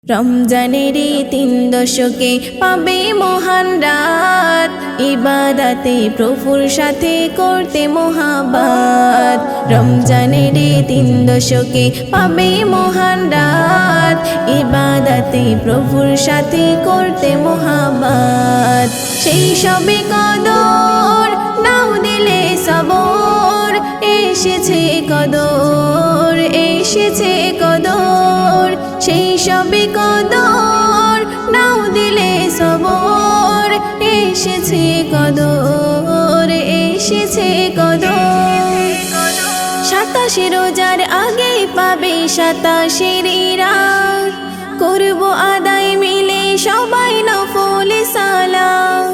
রমজানের এই 3 দশকে পাবে মহান রাত, ইবাদতে প্রভুর সাথে করতে মোহাব্বত। রমজানের এই 3 দশকে পাবে মহান রাত, ইবাদতে প্রভুর সাথে করতে মোহাব্বত। সেই সবে কদর নাও দিলে সবর, এসেছে কদর, এসেছে কদর। সেই সবে কদর নাও দিলে সবর, এসেছে কদর, এসেছে কদর। 27 রোজার আগে পাবে 27 রাত, করব আদায় মিলে সবাই নফল সালাত।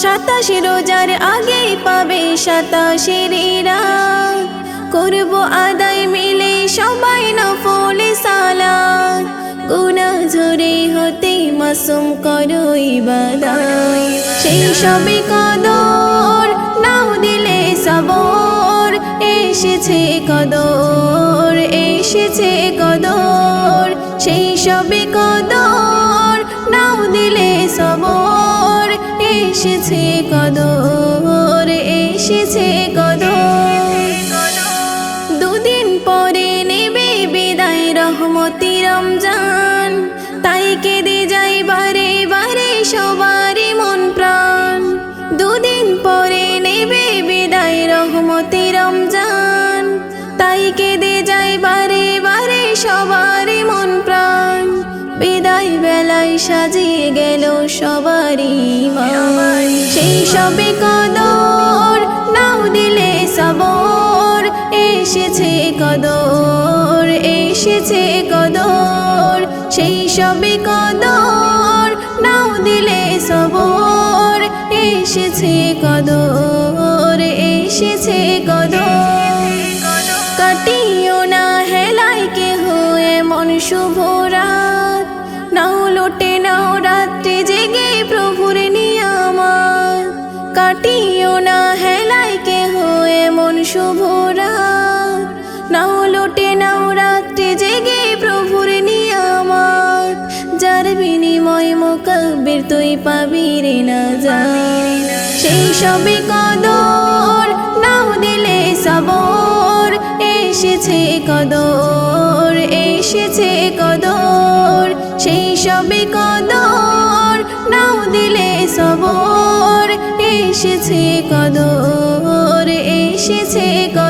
27 রোজার আগে পাবে 27 রাত, করব আদায় মিলে সবাই নফল সালাত। গুনাহ ঝরে হতে মাসুম করো ইবাদত। সেই সবে কদর নাও দিলে সবর, এসেছে কদর, এসেছে কদর। সেই সবে কদর নাও দিলে সবর, এসেছে কদর, এসেছে কদর। দুদিন পরে নেবে বিদায় রহমতি রমজান, তাই কেঁদে যাই বারে বারে সবারই মন প্রাণ। দুদিন পরে নেবে বিদায় রহমতি রমজান, তাই কেঁদে যাই বারে বারে সবারই মন প্রাণ। বিদায় বেলায় সাজিয়ে গেল সবারই মান, সেই সবে কদর নাও দিলে সবর, এসেছে কদর, এসেছে কদর। সেই সবে কদর নাও দিলে সবর, এসেছে কদর, এসেছে কদর। কাটিও না হেলায় কেহ এমন শুভ রাত, নাও লোটে নাও রাত্রি জেগে প্রভুর নিয়ামত। কাটিও না হেলায় কেহ এমন শুভ রাত, নাও লোটে নাও রাত্রি জেগে প্রভুর নিয়ামত। যার বিনিময় মুকাব্বির তুই পাবি রে নাজাত। সেই সবে কদর নাও দিলে সবর, এসেছে কদর, এসেছে কদর। সেই সবে কদর নাও দিলে সবর, এসেছে কদর, এসেছে কদর।